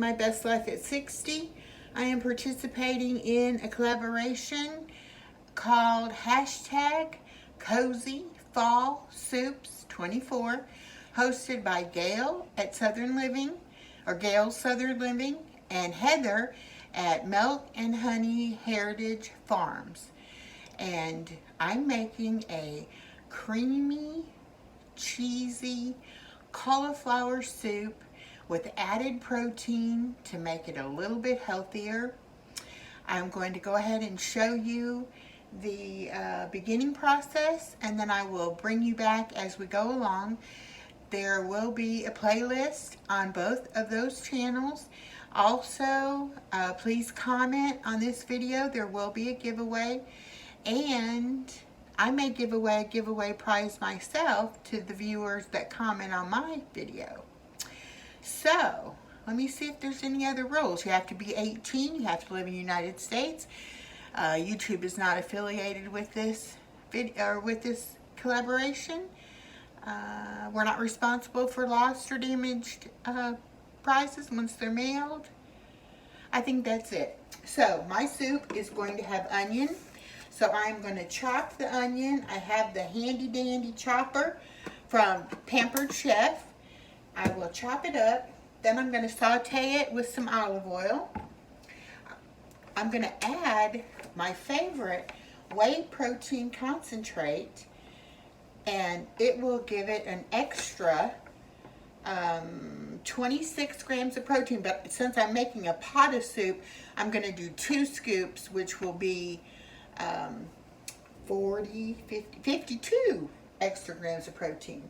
My Best Life at 60. I am participating in a collaboration called hashtag Cozy Fall Soups 24, hosted by Gail at Southern Living, or Gail's Southern Living, and Heather at Milk and Honey Heritage Farms. And I'm making a creamy, cheesy cauliflower soup with added protein to make it a little bit healthier. I'm going to go ahead and show you the beginning process, and then I will bring you back as we go along. There will be a playlist on both of those channels. Also, please comment on this video. There will be a giveaway, and I may give away a giveaway prize myself to the viewers that comment on my video. So, let me see if there's any other rules. You have to be 18. You have to live in the United States. YouTube is not affiliated with this video or with this collaboration. We're not responsible for lost or damaged prizes once they're mailed. I think that's it. So, my soup is going to have onion. So I'm going to chop the onion. I have the handy dandy chopper from Pampered Chef. I will chop it up. Then I'm going to saute it with some olive oil. I'm going to add my favorite whey protein concentrate, and it will give it an extra 26 grams of protein. But since I'm making a pot of soup, I'm going to do 2 scoops, which will be 52 extra grams of protein.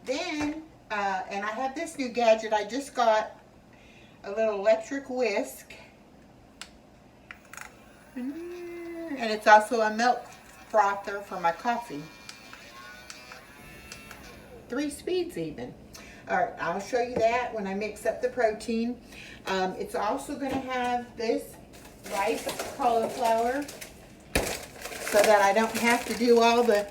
Then, and I have this new gadget. I just got a little electric whisk. And it's also a milk frother for my coffee. 3 speeds even. Alright, I'll show you that when I mix up the protein. It's also going to have this ripe cauliflower, so that I don't have to do all the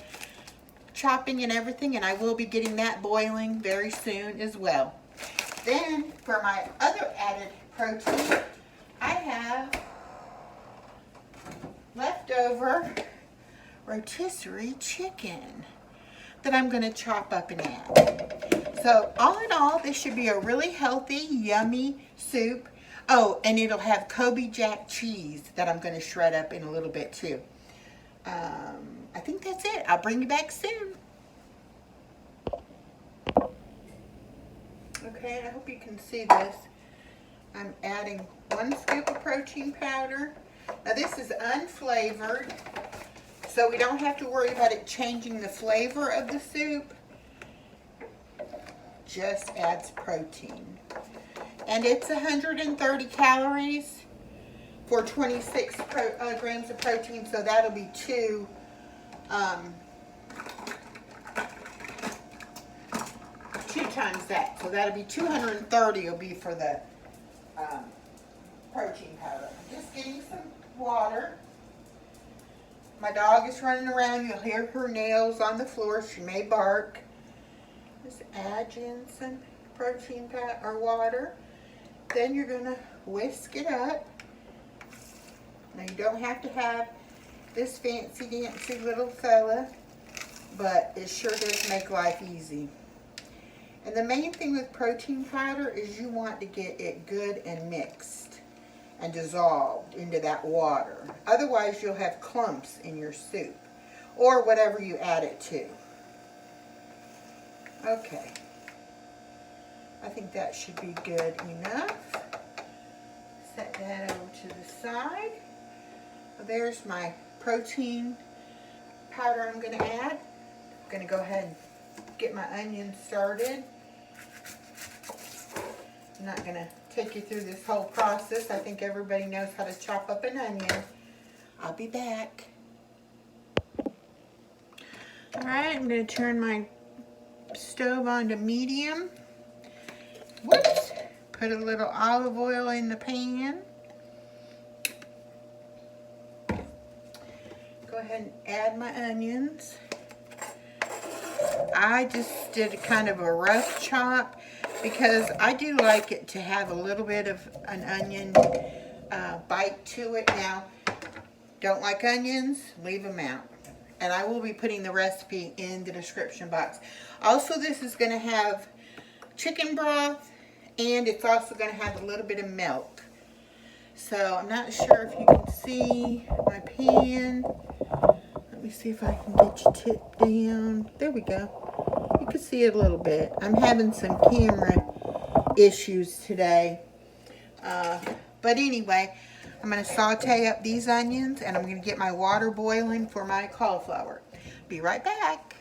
chopping and everything, and I will be getting that boiling very soon as well. Then, for my other added protein, I have leftover rotisserie chicken that I'm going to chop up and add. So, all in all, this should be a really healthy, yummy soup. Oh, and it'll have Kobe Jack cheese that I'm going to shred up in a little bit too. I think that's it. I'll bring you back soon. Okay, I hope you can see this. I'm adding 1 scoop of protein powder. Now this is unflavored, so we don't have to worry about it changing the flavor of the soup. Just adds protein. And it's 130 calories for 26 grams of protein, so that'll be 2 times that. So that'll be 230 will be for the protein powder. I'm just getting some water. My dog is running around. You'll hear her nails on the floor. She may bark. Just add in some protein powder or water. Then you're going to whisk it up. Now you don't have to have this fancy dancy little fella, but it sure does make life easy. And the main thing with protein powder is you want to get it good and mixed and dissolved into that water. Otherwise you'll have clumps in your soup or whatever you add it to. Okay. I think that should be good enough. Set that over to the side. There's my protein powder I'm going to add. I'm going to go ahead and get my onions started. I'm not going to take you through this whole process. I think everybody knows how to chop up an onion. I'll be back. Alright, I'm going to turn my stove on to medium. Whoops. Put a little olive oil in the pan. Go ahead and add my onions. I just did kind of a rough chop because I do like it to have a little bit of an onion bite to it. Now, don't like onions, leave them out. And I will be putting the recipe in the description box. Also, this is going to have chicken broth, and it's also going to have a little bit of milk. So I'm not sure if you can see my pan. Let me see if I can get you tipped down. There we go. You can see it a little bit. I'm having some camera issues today. But anyway, I'm going to saute up these onions, and I'm going to get my water boiling for my cauliflower. Be right back.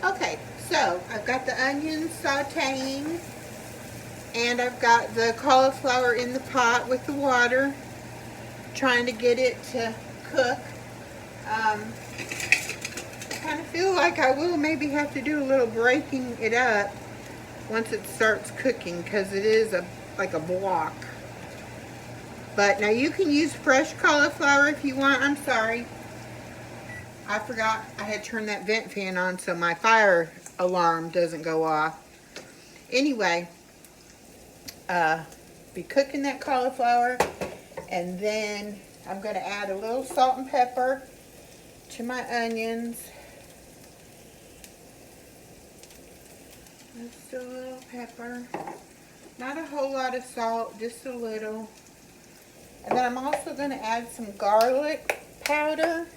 Okay, so I've got the onions sauteing, and I've got the cauliflower in the pot with the water, trying to get it to cook. I kind of feel like I will maybe have to do a little breaking it up once it starts cooking, because it is like a block. But now you can use fresh cauliflower if you want. I'm sorry, I forgot I had turned that vent fan on so my fire alarm doesn't go off. Anyway, be cooking that cauliflower, and then I'm going to add a little salt and pepper to my onions. Just a little pepper. Not a whole lot of salt, just a little. And then I'm also going to add some garlic powder.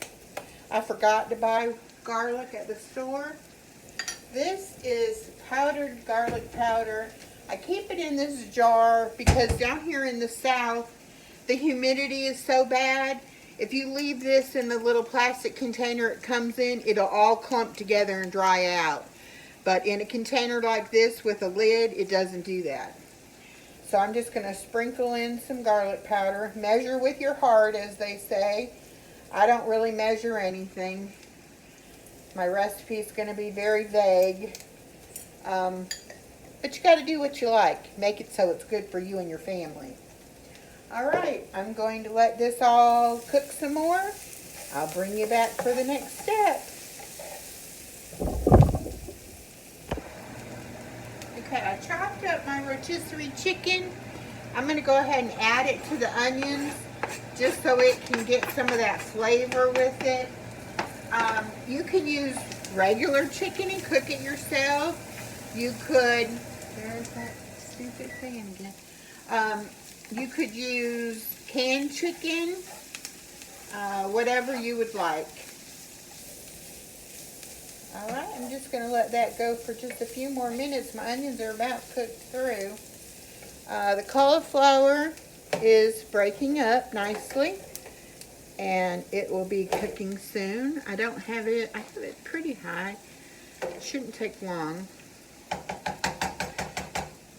I forgot to buy garlic at the store. This is powdered garlic powder. I keep it in this jar because down here in the south, the humidity is so bad. If you leave this in the little plastic container it comes in, it'll all clump together and dry out. But in a container like this with a lid, it doesn't do that. So I'm just going to sprinkle in some garlic powder. Measure with your heart, as they say. I don't really measure anything. My recipe is going to be very vague. But you got to do what you like. Make it so it's good for you and your family. Alright, I'm going to let this all cook some more. I'll bring you back for the next step. Okay, I chopped up my rotisserie chicken. I'm going to go ahead and add it to the onions just so it can get some of that flavor with it. You can use regular chicken and cook it yourself. You could, there's that stupid fan again. You could use canned chicken, whatever you would like. Alright, I'm just going to let that go for just a few more minutes. My onions are about cooked through. The cauliflower is breaking up nicely, and it will be cooking soon. I don't have it, I have it pretty high. It shouldn't take long.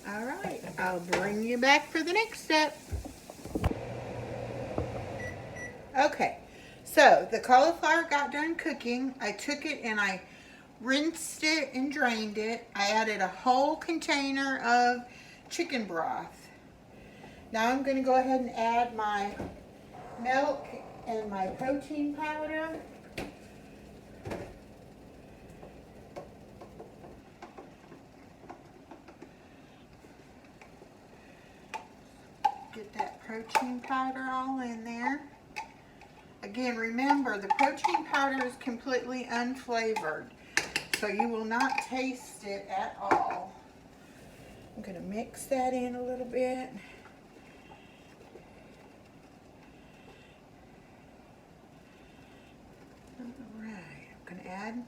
Alright, I'll bring you back for the next step. Okay, so the cauliflower got done cooking. I took it and I rinsed it and drained it. I added a whole container of chicken broth. Now I'm going to go ahead and add my milk and my protein powder. Get that protein powder all in there. Again, remember, the protein powder is completely unflavored, so you will not taste it at all. I'm going to mix that in a little bit. Alright, I'm going to add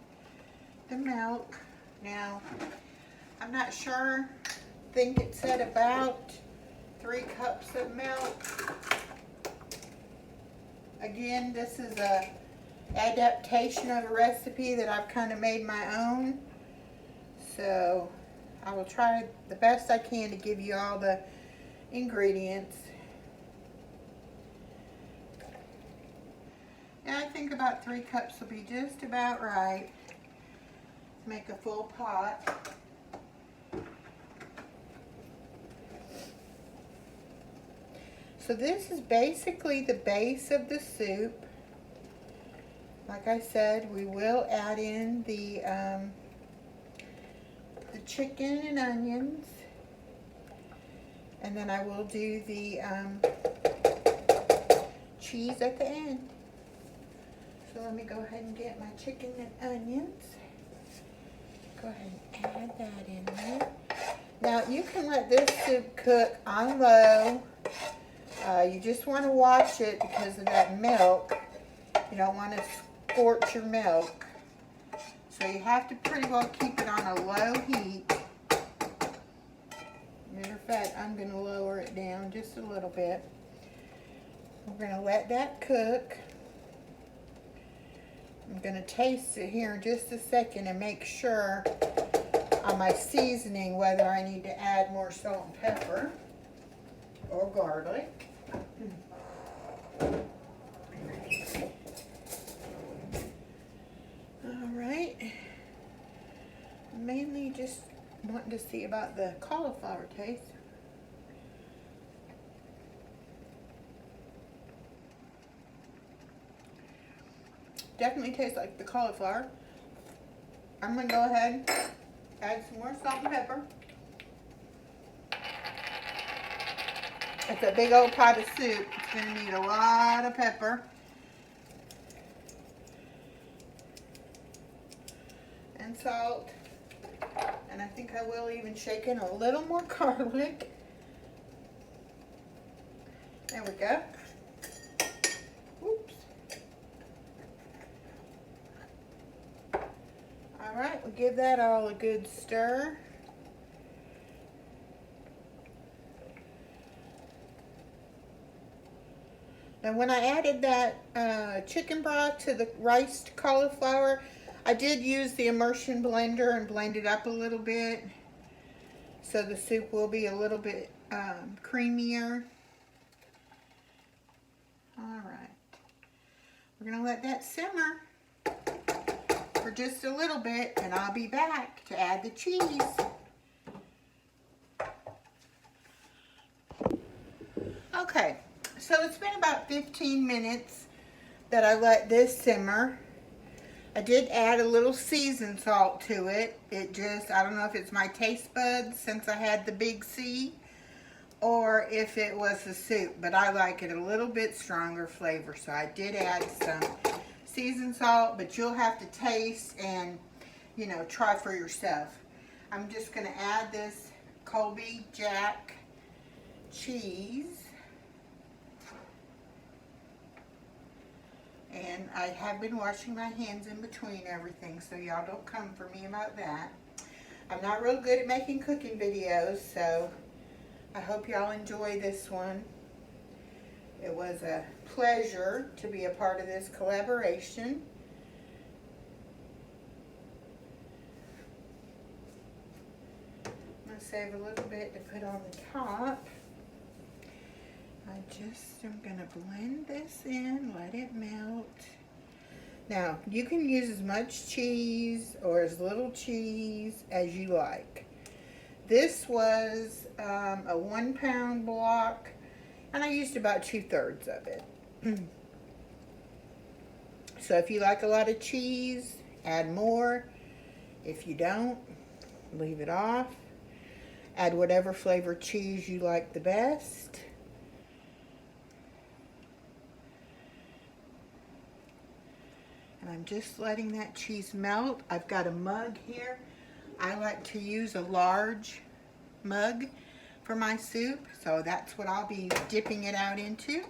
the milk. Now, I'm not sure, I think it said about 3 cups of milk. Again, this is a adaptation of a recipe that I've kind of made my own. So I will try the best I can to give you all the ingredients. And I think about 3 cups will be just about right. Make a full pot. So this is basically the base of the soup. Like I said, we will add in the the chicken and onions. And then I will do the cheese at the end. So let me go ahead and get my chicken and onions. Go ahead and add that in there. Now you can let this soup cook on low. You just want to watch it because of that milk. You don't want to scorch your milk. So you have to pretty well keep it on a low heat. Matter of fact, I'm going to lower it down just a little bit. We're going to let that cook. I'm going to taste it here in just a second and make sure on my seasoning whether I need to add more salt and pepper or garlic. Alright. Mainly just wanting to see about the cauliflower taste. Definitely tastes like the cauliflower. I'm going to go ahead and add some more salt and pepper. It's a big old pot of soup. It's going to need a lot of pepper. And salt. And I think I will even shake in a little more garlic. There we go. Oops. Alright, we'll give that all a good stir. Now when I added that chicken broth to the riced cauliflower, I did use the immersion blender and blend it up a little bit. So the soup will be a little bit creamier. Alright. We're going to let that simmer for just a little bit and I'll be back to add the cheese. Okay. So it's been about 15 minutes that I let this simmer. I did add a little seasoned salt to it. It just, I don't know if it's my taste buds since I had the big C or if it was the soup, but I like it a little bit stronger flavor. So I did add some seasoned salt, but you'll have to taste and, you know, try for yourself. I'm just going to add this Colby Jack cheese. And I have been washing my hands in between everything, so y'all don't come for me about that. I'm not real good at making cooking videos, so I hope y'all enjoy this one. It was a pleasure to be a part of this collaboration. I'm going to save a little bit to put on the top. I just am going to blend this in, let it melt. Now, you can use as much cheese or as little cheese as you like. This was a 1 pound block, and I used about 2/3 of it. So if you like a lot of cheese, add more. If you don't, leave it off. Add whatever flavor cheese you like the best. And I'm just letting that cheese melt. I've got a mug here. I like to use a large mug for my soup, so that's what I'll be dipping it out into,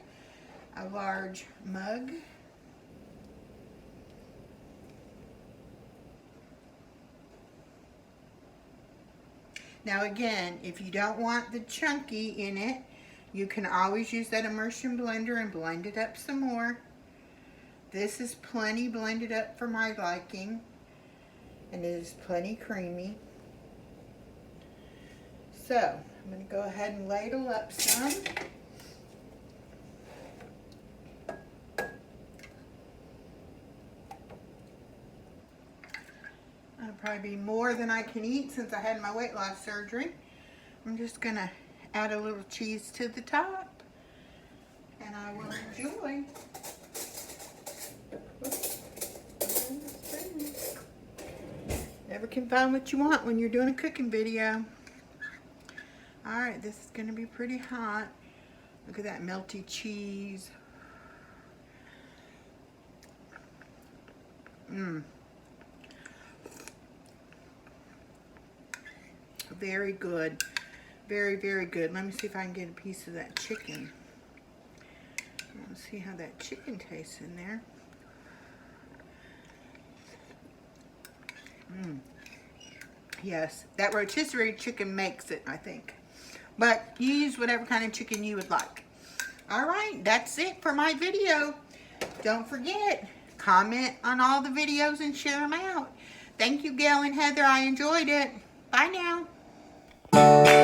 a large mug. Now again, if you don't want the chunky in it, you can always use that immersion blender and blend it up some more. This is plenty blended up for my liking, and it is plenty creamy. So, I'm going to go ahead and ladle up some. That'll probably be more than I can eat since I had my weight loss surgery. I'm just going to add a little cheese to the top, and I will enjoy. never can find what you want when you're doing a cooking video. Alright, this is going to be pretty hot. Look at that melty cheese. Very good. Very, very good. Let me see if I can get a piece of that chicken. Let's see how that chicken tastes in there. Yes, that rotisserie chicken makes it, I think. But you use whatever kind of chicken you would like. Alright, that's it for my video. Don't forget, comment on all the videos and share them out. Thank you, Gail and Heather. I enjoyed it. Bye now.